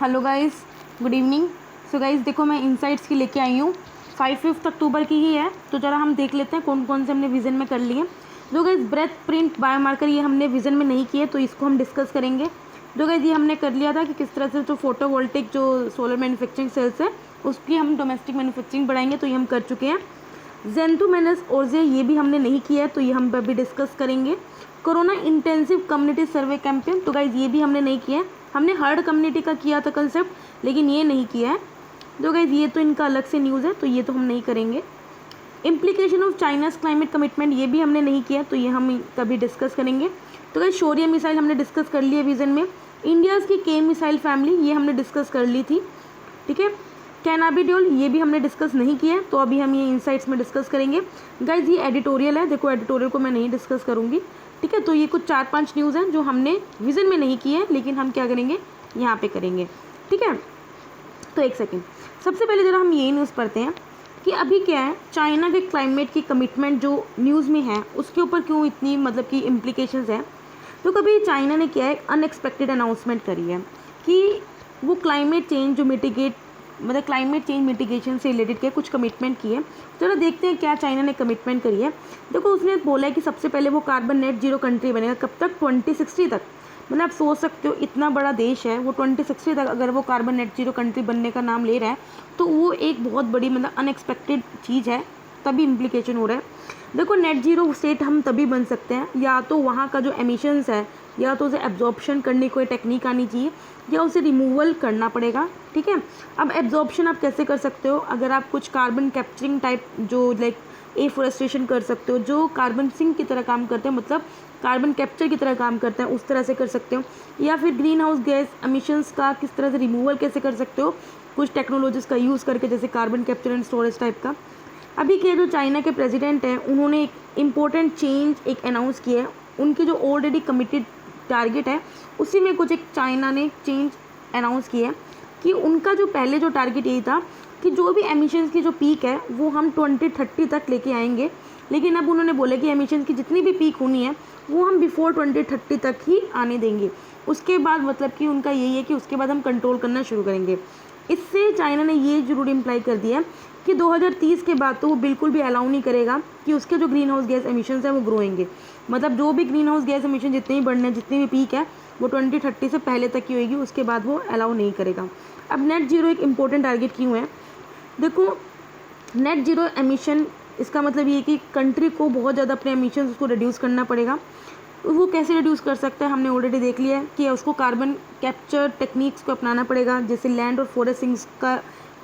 Hello guys, good evening. So guys देखो, मैं insights की लेके आई हूँ। 5 अक्टूबर की ही है, तो ज़रा हम देख लेते हैं कौन कौन से हमने विज़न में कर लिए। जो गाइस ब्रेथ प्रिंट बायोमार्कर ये हमने विज़न में नहीं किए, तो इसको हम डिस्कस करेंगे। जो गाइस ये हमने कर लिया था कि किस तरह से जो फोटोवोल्टिक जो सोलर मैन्युफैक्चरिंग सेल्स है उसकी हम डोमेस्टिक मैन्युफैक्चरिंग बढ़ाएंगे, तो ये हम कर चुके हैं। जेंथुमेनस ओरजे ये भी हमने नहीं किया है, तो ये हम अभी डिस्कस करेंगे। कोरोना इंटेंसिव कम्युनिटी सर्वे कैंपेन, तो गाइज ये भी हमने नहीं किया है। हमने हर्ड कम्युनिटी का किया था कंसेप्ट, लेकिन ये नहीं किया है। तो गाइज ये तो इनका अलग से न्यूज़ है, तो ये तो हम नहीं करेंगे। Implication of China's climate commitment ये भी हमने नहीं किया, तो ये हम कभी डिस्कस करेंगे। तो गाइज शौर्य मिसाइल हमने डिस्कस कर लिया विजन में। इंडियाज़ की के मिसाइल फैमिली ये हमने डिस्कस कर ली थी, ठीक है। कैनाबिडियोल ये भी हमने डिस्कस नहीं किया है, तो अभी हम ये इनसाइट्स में डिस्कस करेंगे। गाइज ये एडिटोरियल है, देखो एडिटोरियल को मैं नहीं डिस्कस करूँगी, ठीक है। तो ये कुछ 4-5 न्यूज़ हैं जो हमने विज़न में नहीं किए हैं, लेकिन हम क्या करेंगे यहाँ पे करेंगे, ठीक है। तो एक सेकेंड, सबसे पहले ज़रा हम यही न्यूज़ पढ़ते हैं कि अभी क्या है चाइना के क्लाइमेट की कमिटमेंट जो न्यूज़ में है उसके ऊपर क्यों इतनी मतलब कि इम्प्लीकेशंस है। तो कभी चाइना ने क्या है अनएक्सपेक्टेड अनाउंसमेंट करी है कि वो क्लाइमेट चेंज जो मिटिगेट मतलब क्लाइमेट चेंज मिटिगेशन से रिलेटेड क्या कुछ कमिटमेंट की है। चलो देखते हैं क्या चाइना ने कमिटमेंट करी है। देखो उसने बोला है कि सबसे पहले वो कार्बन नेट जीरो कंट्री बनेगा, कब तक 2060 तक। मतलब आप सोच सकते हो इतना बड़ा देश है, वो 2060 तक अगर वो कार्बन नेट जीरो कंट्री बनने का नाम ले रहा है, तो वो एक बहुत बड़ी मतलब अनएक्सपेक्टेड चीज़ है, तभी इम्प्लीकेशन हो रहा है। देखो नेट जीरो स्टेट हम तभी बन सकते हैं या तो वहाँ का जो एमिशंस है या तो उसे एब्जॉर्प्शन करने की कोई टेक्निक आनी चाहिए या उसे रिमूवल करना पड़ेगा, ठीक है। अब एब्जॉर्प्शन आप कैसे कर सकते हो, अगर आप कुछ कार्बन कैप्चरिंग टाइप जो लाइक एफोरेस्टेशन कर सकते हो, जो कार्बन सिंक की तरह काम करते हैं, मतलब कार्बन कैप्चर की तरह काम करते हैं, उस तरह से कर सकते हो। या फिर ग्रीन हाउस गैस एमिशंस का किस तरह से रिमूवल कैसे कर सकते हो, कुछ टेक्नोलॉजीज़ का यूज़ करके, जैसे carbon capture and storage type का। अभी के जो चाइना के प्रेसिडेंट हैं उन्होंने एक इम्पोर्टेंट चेंज एक अनाउंस किया है। उनकी जो ऑलरेडी कमिटेड टारगेट है उसी में कुछ एक चाइना ने चेंज अनाउंस किया है कि उनका जो पहले जो टारगेट यही था कि जो भी एमिशंस की जो पीक है वो हम 2030 तक लेके आएंगे, लेकिन अब उन्होंने बोला कि एमिशंस की जितनी भी पीक होनी है वो हम बिफोर 2030 तक ही आने देंगे। उसके बाद मतलब कि उनका यही है कि उसके बाद हम कंट्रोल करना शुरू करेंगे। इससे चाइना ने ये जरूर इम्प्लाई कर दिया कि 2030 के बाद तो वो बिल्कुल भी अलाउ नहीं करेगा कि उसके जो ग्रीन हाउस गैस एमिशंस है वो ग्रो होंगे। मतलब जो भी ग्रीन हाउस गैस एमिशन जितने भी बढ़ने जितनी भी पीक है वो 2030 से पहले तक की होगी, उसके बाद वो अलाउ नहीं करेगा। अब नेट जीरो एक इम्पोर्टेंट टारगेट क्यों है, देखो नेट जीरो एमिशन इसका मतलब ये है कि कंट्री को बहुत ज़्यादा अपने एमिशन उसको रिड्यूस करना पड़ेगा। वो कैसे रिड्यूस कर सकता है हमने ऑलरेडी देख लिया है कि उसको कार्बन कैप्चर टेक्निक्स को अपनाना पड़ेगा, जैसे लैंड और फॉरेस्टिंग का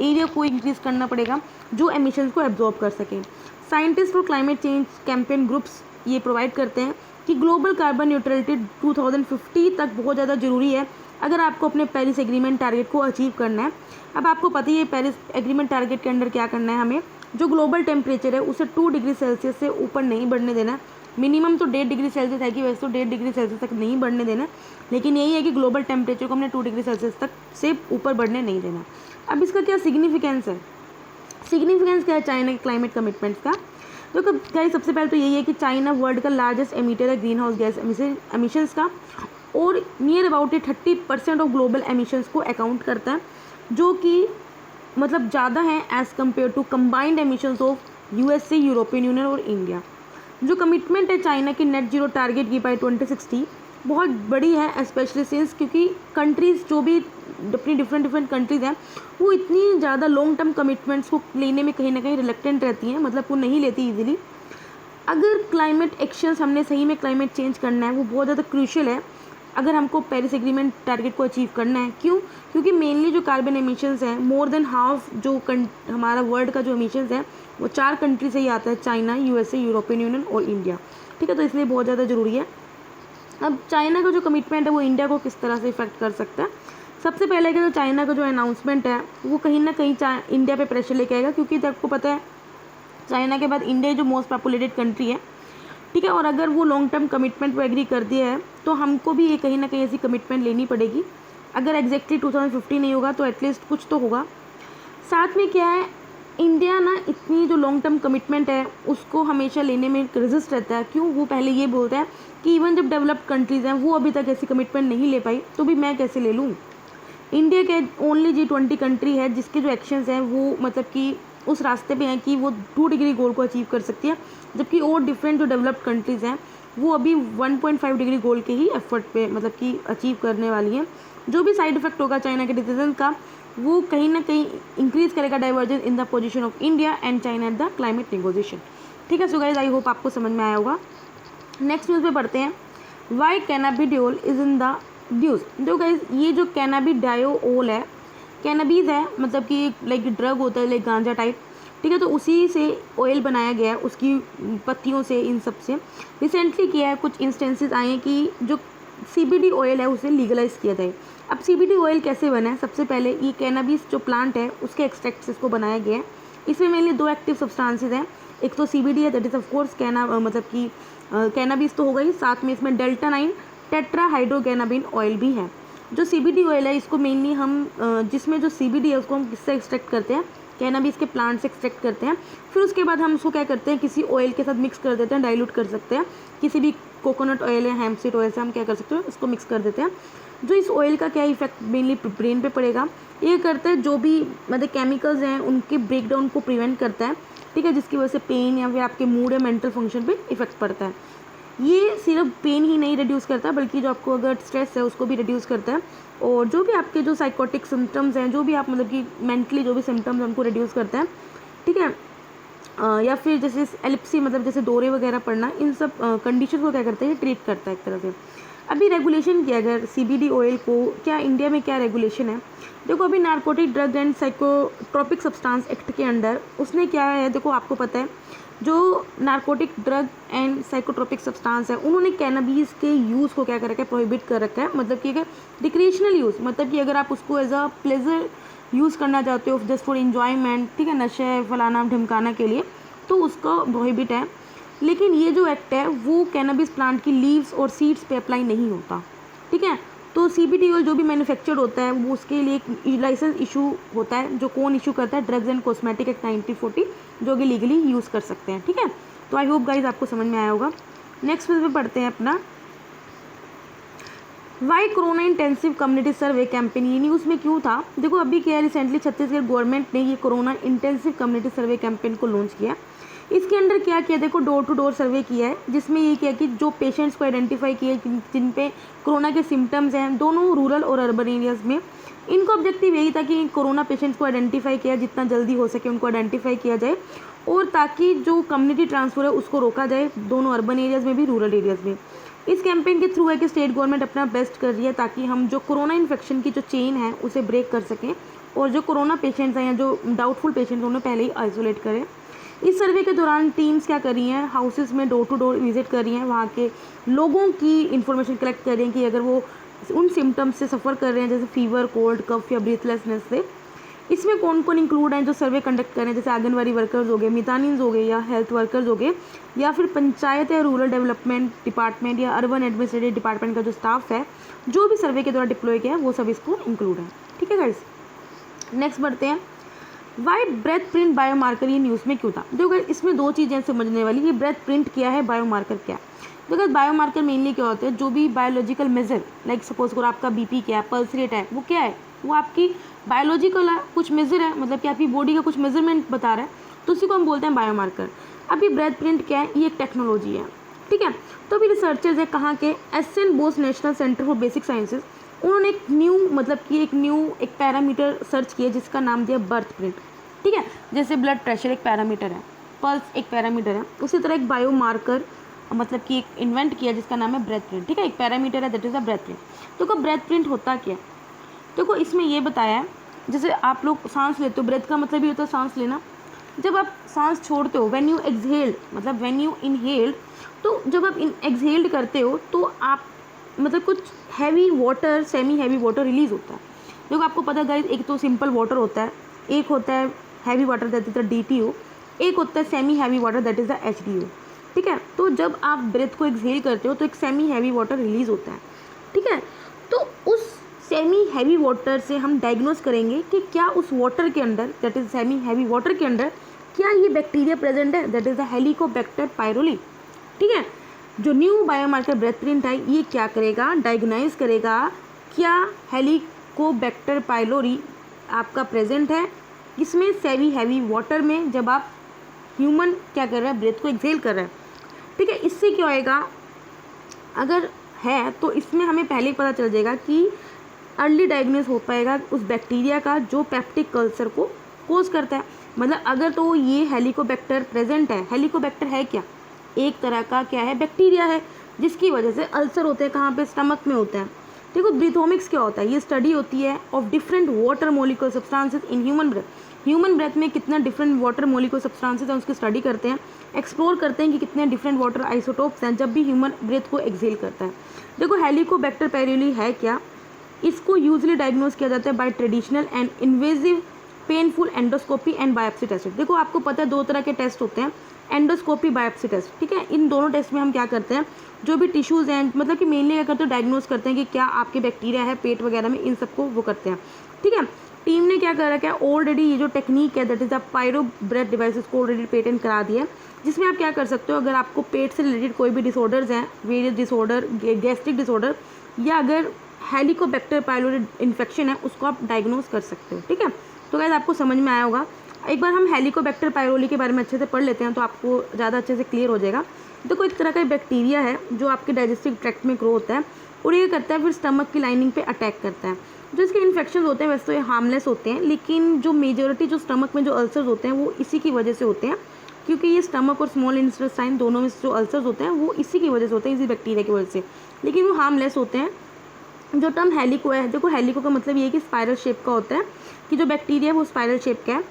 एरिया को इंक्रीज़ करना पड़ेगा जो एमिशंस को एब्जॉर्ब कर सकें। साइंटिस्ट और क्लाइमेट चेंज कैंपेन ग्रुप्स ये प्रोवाइड करते हैं कि ग्लोबल कार्बन न्यूट्रलिटी 2050 तक बहुत ज़्यादा ज़रूरी है अगर आपको अपने पेरिस एग्रीमेंट टारगेट को अचीव करना है। अब आपको पता ही है पेरिस एग्रीमेंट टारगेट के अंडर क्या करना है, हमें जो ग्लोबल टेम्परेचर है उसे 2 डिग्री सेल्सियस से ऊपर नहीं बढ़ने देना है। मिनिमम तो 1.5 डिग्री सेल्सियस है कि वैसे तो 1.5 डिग्री सेल्सियस तक नहीं बढ़ने देना, लेकिन यही है कि ग्लोबल टेम्परेचर को हमने 2 डिग्री सेल्सियस तक से ऊपर बढ़ने नहीं देना। अब इसका क्या सिग्निफिकेंस है, सिग्निफिकेंस क्या है चाइना के क्लाइमेट कमिटमेंट्स का। तो गाइस सबसे पहले तो यही है कि चाइना वर्ल्ड का लार्जेस्ट एमिटर है ग्रीन हाउस गैस एमिशंस का, और near about 30% of global emissions को अकाउंट करता है, जो कि मतलब ज़्यादा है as compared to combined emissions of USA, European Union और इंडिया। जो कमिटमेंट है चाइना की नेट जीरो टारगेट की बाय 2060 बहुत बड़ी है, स्पेशली सिंस क्योंकि कंट्रीज़ जो भी अपनी डिफरेंट कंट्रीज़ हैं वो इतनी ज़्यादा लॉन्ग टर्म कमिटमेंट्स को लेने में कहीं ना कहीं रिलेक्टेंट रहती हैं, मतलब वो नहीं लेती इजीली। अगर क्लाइमेट एक्शंस हमने सही में क्लाइमेट चेंज करना है वो बहुत ज़्यादा क्रूशियल है अगर हमको पेरिस एग्रीमेंट टारगेट को अचीव करना है। क्यों, क्योंकि मेनली जो कार्बन एमिशंस हैं मोर देन हाफ जो हमारा वर्ल्ड का जो एमिशंस है वो 4 कंट्री से ही आता है, चाइना, यूएसए, यूरोपियन यूनियन और इंडिया, ठीक है। तो इसलिए बहुत ज़्यादा ज़रूरी है। अब चाइना का जो कमिटमेंट है वो इंडिया को किस तरह से इफेक्ट कर सकता है। सबसे पहले कि जो चाइना का जो अनाउंसमेंट है वो कहीं ना कहीं इंडिया पे प्रेशर लेके आएगा, क्योंकि आपको पता है चाइना के बाद इंडिया जो मोस्ट पॉपुलेटेड कंट्री है, ठीक है। और अगर वो लॉन्ग टर्म कमिटमेंट पर एग्री कर दिया है तो हमको भी ये कहीं ना कहीं ऐसी कमिटमेंट लेनी पड़ेगी। अगर एग्जैक्टली 2050 नहीं होगा तो एटलीस्ट कुछ तो होगा। साथ में क्या है, इंडिया ना इतनी जो लॉन्ग टर्म कमिटमेंट है उसको हमेशा लेने में रेजिस्ट रहता है। क्यों, वो पहले ये बोलता है कि इवन जब डेवलप्ड कंट्रीज़ हैं वो अभी तक ऐसी कमिटमेंट नहीं ले पाई, तो भी मैं कैसे ले लूँ। इंडिया के ओनली G20 कंट्री है जिसके जो एक्शंस हैं वो मतलब कि उस रास्ते पे हैं कि वो 2 डिग्री गोल को अचीव कर सकती है, जबकि और डिफरेंट जो डेवलप्ड कंट्रीज़ हैं वो अभी 1.5 डिग्री गोल के ही एफर्ट पे मतलब कि अचीव करने वाली हैं। जो भी साइड इफेक्ट होगा चाइना के डिसीजन का वो कहीं ना कहीं इंक्रीज करेगा divergence in the position of India and China at the climate negotiation. ठीक है, सो गाइस आई होप आपको समझ में आया होगा। नेक्स्ट न्यूज़ पे पढ़ते हैं, why cannabidiol is in the news. जो गाइस ये जो कैनाबिडायोल है, कैनाबीज है मतलब कि लाइक ड्रग होता है, लाइक गांजा टाइप। ठीक है, तो उसी से ऑयल बनाया गया है, उसकी पत्तियों से, इन सब से। रिसेंटली किया है, कुछ इंस्टेंसेस आए हैं कि जो CBD ऑयल है उसे लीगलाइज किया जाए। अब CBD ऑयल कैसे बना है? सबसे पहले ये कैनाबीस जो प्लांट है उसके एक्सट्रैक्ट से इसको बनाया गया है। इसमें मेनली 2 एक्टिव सब्सटेंसेस हैं, एक तो CBD है दैट इज़ ऑफ कोर्स मतलब कि कैनाबीस तो होगा ही, साथ में इसमें डेल्टा-9 टेट्राहाइड्रोकैनाबिन ऑयल भी है। जो CBD ऑयल है इसको मेनली हम जिसमें जो CBD है उसको हम किससे एक्सट्रैक्ट करते हैं? कैनाबीस के प्लांट से एक्सट्रैक्ट करते हैं। फिर उसके बाद हम उसको क्या करते हैं, किसी ऑयल के साथ मिक्स कर देते हैं, डाइल्यूट कर सकते हैं। किसी भी कोकोनट ऑयल या हेम्पसीड ऑयल से हम क्या कर सकते हैं, उसको मिक्स कर देते हैं। जो इस ऑयल का क्या इफेक्ट मेनली ब्रेन पे पड़ेगा, ये करता है जो भी मतलब केमिकल्स हैं उनके ब्रेकडाउन को प्रिवेंट करता है। ठीक है, जिसकी वजह से पेन या फिर आपके मूड या मेंटल फंक्शन पे इफेक्ट पड़ता है। ये सिर्फ पेन ही नहीं रिड्यूस करता बल्कि जो आपको अगर स्ट्रेस है उसको भी रिड्यूस करता है, और जो भी आपके जो साइकोटिक सिम्टम्स हैं, जो भी आप मतलब कि मेंटली जो भी सिम्टम्स हैं उनको रिड्यूस करता है। ठीक है, या फिर जैसे एलिप्सी मतलब जैसे दौरे वगैरह पड़ना, इन सब कंडीशन को क्या करता है, ये ट्रीट करता है एक तरह से। अभी रेगुलेशन किया अगर CBD ऑयल को, क्या इंडिया में क्या रेगुलेशन है? देखो अभी narcotic drug and psychotropic substance act के अंडर उसने क्या है, देखो आपको पता है जो narcotic drug and psychotropic substance है उन्होंने कैनाबीस के यूज़ को क्या कर रखा है, प्रोहिबिट कर रखा है। मतलब कि अगर रिक्रिएशनल यूज़, मतलब कि अगर आप उसको एज अ प्लेजर यूज़ करना चाहते हो जस्ट फॉर इन्जॉयमेंट, ठीक है, नशे फलाना ढिमकाना के लिए, तो उसका प्रोहिबिट है। लेकिन ये जो एक्ट है वो कैनाबिस प्लांट की लीव्स और सीड्स पे अप्लाई नहीं होता। ठीक है, तो CBD ऑयल जो भी मैन्युफैक्चर्ड होता है वो उसके लिए एक लाइसेंस इशू होता है, जो कौन इशू करता है, ड्रग्स एंड कॉस्मेटिक एक्ट 1940, जो कि लीगली यूज़ कर सकते हैं। ठीक है, तो आई होप गाइज आपको समझ में आया होगा। नेक्स्ट पे पढ़ते हैं अपना, वाई कोरोना इंटेंसिव कम्युनिटी सर्वे कैंपेन। ये न्यूज़ में क्यों था? देखो अभी क्या है, रिसेंटली छत्तीसगढ़ गवर्नमेंट ने ये कोरोना इंटेंसिव कम्युनिटी सर्वे कैंपेन को लॉन्च किया। इसके अंडर क्या किया, देखो डोर टू डोर सर्वे किया है, जिसमें ये किया कि जो पेशेंट्स को आइडेंटिफाई किए जिन पे कोरोना के सिम्टम्स हैं, दोनों रूरल और अर्बन एरियाज़ में। इनका ऑब्जेक्टिव यही था कि कोरोना पेशेंट्स को आइडेंटिफाई किया, जितना जल्दी हो सके उनको आइडेंटिफाई किया जाए, और ताकि जो कम्युनिटी ट्रांसफर है उसको रोका जाए, दोनों अर्बन एरियाज़ में भी रूरल एरियाज़ में। इस कैंपेन के थ्रू है कि स्टेट गवर्नमेंट अपना बेस्ट कर रही है ताकि हम जो कोरोना इन्फेक्शन की जो चेन है उसे ब्रेक कर सकें, और जो कोरोना पेशेंट्स हैं या जो डाउटफुल पेशेंट्स हैं उन्हें पहले ही आइसोलेट करें। इस सर्वे के दौरान टीम्स क्या कर रही हैं, हाउसेस में डोर टू डोर विजिट कर रही हैं, वहाँ के लोगों की इन्फॉर्मेशन कलेक्ट कर रही हैं कि अगर वो उन सिम्टम्स से सफ़र कर रहे हैं जैसे फीवर, कोल्ड, कफ या ब्रीथलेसनेस से। इसमें कौन कौन इंक्लूड हैं जो सर्वे कंडक्ट कर रहे हैं, जैसे आंगनवाड़ी वर्कर्स हो गए, मितानिन्स हो गए या हेल्थ वर्कर्स हो गए, या फिर पंचायत या रूरल डेवलपमेंट डिपार्टमेंट या अर्बन एडमिनिस्ट्रेटिव डिपार्टमेंट का जो स्टाफ है जो भी सर्वे के द्वारा डिप्लॉय किया है वो सब इसको इंक्लूड है। ठीक है गाइस, नेक्स्ट बढ़ते हैं, वाई ब्रेथ प्रिंट बायोमार्कर। ये न्यूज़ में क्यों था? देखो इसमें 2 चीज़ें समझने वाली, ये ब्रेथ प्रिंट क्या है, बायोमार्कर क्या है। देखो बायोमार्कर मेनली क्या होते हैं, जो भी बायोलॉजिकल मेजर, लाइक सपोज अगर आपका BP क्या है, पल्स रेट है, वो क्या है, वो आपकी बायोलॉजिकल कुछ मेजर है, मतलब कि आपकी बॉडी का कुछ मेजरमेंट बता रहा है, तो उसी को हम बोलते हैं बायोमार्कर। अभी ब्रेथ प्रिंट क्या है, ये एक टेक्नोलॉजी है। ठीक है, तो अभी रिसर्चर्स है कहाँ के, SN Bose national centre for basic sciences, उन्होंने एक न्यू मतलब कि एक पैरामीटर सर्च किया जिसका नाम दिया बर्थ प्रिंट। ठीक है, जैसे ब्लड प्रेशर एक पैरामीटर है, पल्स एक पैरामीटर है, उसी तरह एक बायोमार्कर मतलब कि एक इन्वेंट किया जिसका नाम है ब्रेथ प्रिंट। ठीक है, एक पैरामीटर है that is a breath print. तो ब्रेथ प्रिंट होता क्या है? देखो इसमें ये बताया है, जैसे आप लोग सांस लेते हो, ब्रेथ का मतलब ही होता है सांस लेना। जब आप सांस छोड़ते हो, व्हेन यू एक्सहेल्ड, मतलब व्हेन यू इनहेल्ड, तो जब आप एक्सहेल्ड करते हो तो आप मतलब कुछ heavy water, semi heavy water release होता है। देखो आपको पता है गाइस, एक तो सिंपल वाटर होता है, एक होता है heavy water that is the DTO, एक होता है semi heavy water that is the HDO। ठीक है, तो जब आप ब्रेथ को एक्सहेल करते हो तो एक सेमी हैवी वाटर रिलीज होता है। ठीक है, तो उस सेमी हैवी वाटर से हम डायग्नोस करेंगे कि क्या उस वाटर के अंदर, that is semi heavy water के अंदर, क्या ये बैक्टीरिया प्रेजेंट है, दैट इज़ द हेलिकोबैक्टर पायरोली। ठीक है, जो न्यू बायोमार्कर ब्रेथ प्रिंट है ये क्या करेगा, डायग्नाइज करेगा क्या हेलिकोबैक्टर पाइलोरी आपका प्रेजेंट है, इसमें सेमी हैवी वाटर में, जब आप ह्यूमन क्या कर रहा है, ब्रेथ को एक्सेल कर रहा है, ठीक है। इससे क्या होएगा, अगर है तो इसमें हमें पहले ही पता चल जाएगा कि अर्ली डायग्नोस हो पाएगा उस बैक्टीरिया का जो पेप्टिक अल्सर को कोज करता है। मतलब अगर तो ये हेलिकोबैक्टर प्रेजेंट है, हेलिकोबैक्टर है क्या, एक तरह का क्या है, बैक्टीरिया है, जिसकी वजह से अल्सर होते हैं, कहाँ पे, स्टमक में होता है। देखो ब्रीथोमिक्स क्या होता है, ये स्टडी होती है of different water molecular substances in human breath. Human breath में कितना डिफरेंट वाटर मोलिकुलर सब्सटेंसेस हैं उसकी स्टडी करते हैं, एक्सप्लोर करते हैं कि कितने डिफरेंट वाटर आइसोटोप्स हैं जब भी ह्यूमन ब्रेथ को एक्सेल करता है। देखो हेलिकोबैक्टर पाइलोरी है क्या, इसको यूजली डायग्नोज किया जाता है by traditional and invasive painful endoscopy and biopsy test. देखो आपको पता है 2 तरह के टेस्ट होते हैं, एंडोस्कोपी, बायोप्सी टेस्ट, ठीक है। इन दोनों टेस्ट में हम क्या करते हैं, जो भी टिश्यूज़ हैं, मतलब कि मेनली क्या करते हैं, डायग्नोज करते हैं कि क्या आपके बैक्टीरिया है पेट वगैरह में, इन सबको वो करते हैं, ठीक है। टीम ने क्या कर रखा है, ऑलरेडी ये जो टेक्निक है that is the pyro breath devices को ऑलरेडी पेटेंट करा दिया है, जिसमें आप क्या कर सकते हो, अगर आपको पेट से रिलेटेड कोई भी डिसऑर्डर्स हैं, वेरियस डिसऑर्डर, गैस्ट्रिक डिसऑर्डर, या अगर हेलिकोबैक्टर पाइलोरी इन्फेक्शन है, उसको आप डायग्नोज कर सकते हो, ठीक है। तो गाइस आपको समझ में आया होगा। एक बार हम हेलिकोबैक्टर पाइलोरी के बारे में अच्छे से पढ़ लेते हैं तो आपको ज़्यादा अच्छे से क्लियर हो जाएगा। देखो एक तरह का बैक्टीरिया है जो आपके डाइजेस्टिव ट्रैक्ट में ग्रो होता है और ये करता है फिर स्टमक की लाइनिंग पे अटैक करता है। जो इसके इन्फेक्शन होते हैं वैसे तो ये हार्मलेस होते हैं, लेकिन जो मेजोरिटी जो स्टमक में जो अल्सर्स होते हैं वो इसी की वजह से होते हैं, क्योंकि ये स्टमक और स्मॉल इंटेस्टाइन दोनों में जो अल्सर्स होते हैं वो इसी की वजह से होते हैं, इसी बैक्टीरिया की वजह से, लेकिन वो हार्मलेस होते हैं। जो टर्म हेलिको है, देखो हेलिको का मतलब ये है कि स्पाइरल शेप का होता है, कि जो बैक्टीरिया है वो स्पाइरल शेप का है,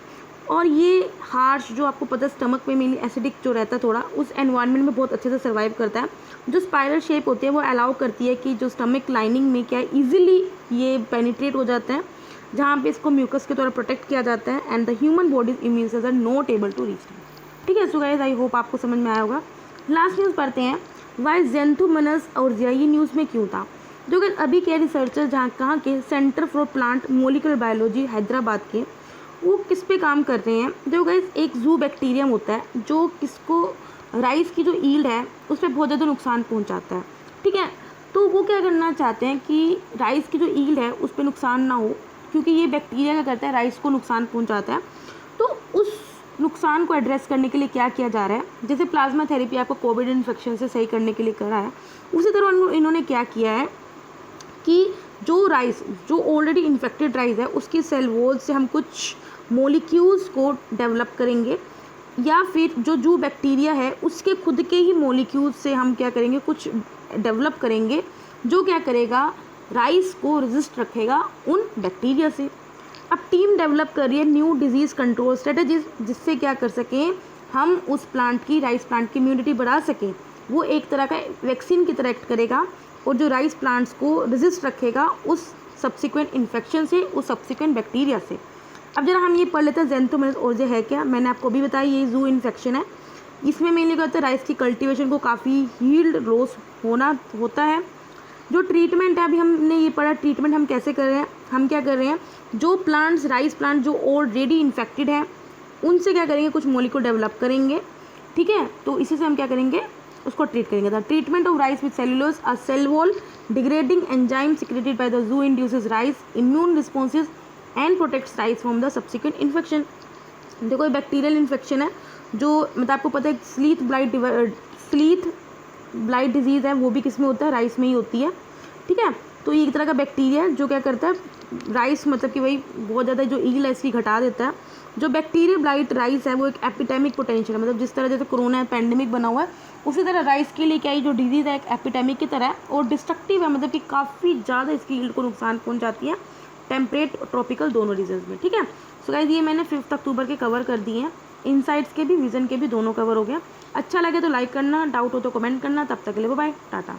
और ये हार्श जो आपको पता है स्टमक में मेनली एसिडिक जो रहता है थोड़ा, उस एनवायरनमेंट में बहुत अच्छे से सर्वाइव करता है। जो स्पाइरल शेप होती है वो अलाउ करती है कि जो स्टमक लाइनिंग में क्या है ईजिली ये पेनिट्रेट हो जाता है, जहाँ पे इसको म्यूकस के द्वारा प्रोटेक्ट किया जाता है, and the human body's immune cells are not able to reach it, ठीक है। सो गाइस आई होप आपको समझ में आया होगा। लास्ट न्यूज़ पढ़ते हैं, वाई ज़ैंथोमोनास और ये न्यूज़ में क्यों था। जो कि अभी के रिसर्चर कहाँ के centre for plant molecular biology Hyderabad के, वो किस पे काम कर रहे हैं। देखो गाइस एक जू बैक्टीरियम होता है जो किसको, राइस की जो ईल्ड है उस पर बहुत ज़्यादा नुकसान पहुंचाता है, ठीक है। तो वो क्या करना चाहते हैं कि राइस की जो ईल्ड है उस पर नुकसान ना हो, क्योंकि ये बैक्टीरिया क्या करता है, राइस को नुकसान पहुंचाता है। तो उस नुकसान को एड्रेस करने के लिए क्या किया जा रहा है, जैसे प्लाज्मा थेरेपी आपको कोविड इन्फेक्शन से सही करने के लिए करा है, उसी तरह इन्होंने क्या किया है कि जो राइस, जो ऑलरेडी इन्फेक्टेड राइस है, उसकी सेल वॉल से हम कुछ मॉलिक्यूल्स को डेवलप करेंगे, या फिर जो जू बैक्टीरिया है उसके खुद के ही मॉलिक्यूल्स से हम क्या करेंगे, कुछ डेवलप करेंगे जो क्या करेगा, राइस को रेजिस्ट रखेगा उन बैक्टीरिया से। अब टीम डेवलप कर रही है न्यू डिजीज़ कंट्रोल स्ट्रेटजीज, जिससे क्या कर सकें हम उस प्लांट की, राइस प्लांट की इम्यूनिटी बढ़ा सकें। वो एक तरह का वैक्सीन की तरह एक्ट करेगा और जो राइस प्लांट्स को रेजिस्ट रखेगा उस सब्सिक्वेंट इन्फेक्शन से, उस सब्सिक्वेंट बैक्टीरिया से। अब जरा हम ये पढ़ लेते हैं ज़ैंथोमोनास और है क्या। मैंने आपको भी बताया ये जू इन्फेक्शन है, इसमें मेनली क्या होता है, राइस की कल्टीवेशन को काफ़ी हील्ड लॉस होता है। जो ट्रीटमेंट है, अभी हमने ये पढ़ा ट्रीटमेंट हम कैसे कर रहे हैं, हम क्या कर रहे हैं, जो प्लांट्स, राइस प्लांट जो ऑलरेडी इन्फेक्टेड है उनसे क्या करेंगे, कुछ मॉलिक्यूल डेवलप करेंगे, ठीक है। तो इसी से हम क्या करेंगे, उसको ट्रीट करेंगे। The treatment of rice with cellulose, a cell wall degrading enzyme secreted by the Xoo induces rice immune responses and protects rice from the subsequent infection. देखो बैक्टीरियल इन्फेक्शन है, जो मतलब आपको पता है स्लीथ ब्लाइट डिजीज़ है, वो भी किस में होता है, राइस में ही होती है, ठीक है। तो ये एक तरह का बैक्टीरिया है जो क्या करता है, राइस मतलब कि वही बहुत ज़्यादा जो ईल है इसकी घटा देता है। जो बैक्टीरिया ब्लाइट राइस है वो एक एपिडेमिक पोटेंशियल, मतलब जिस तरह जैसे कोरोना पैंडेमिक बना हुआ है उसी तरह राइस के लिए क्या है, जो डिजीज़ है एक एपिडेमिक की तरह है और डिस्ट्रक्टिव है, मतलब कि काफ़ी ज़्यादा इसकी ईल्ड को नुकसान पहुँचाती है, टेम्परेट ट्रॉपिकल दोनों रीजन्स में, ठीक है। सो गाइस ये मैंने 5 अक्टूबर के कवर कर दिए हैं, इनसाइट्स के भी, विजन के भी, दोनों कवर हो गया। अच्छा लगे तो लाइक करना, डाउट हो तो कमेंट करना। तब तक के लिए बाय, टाटा।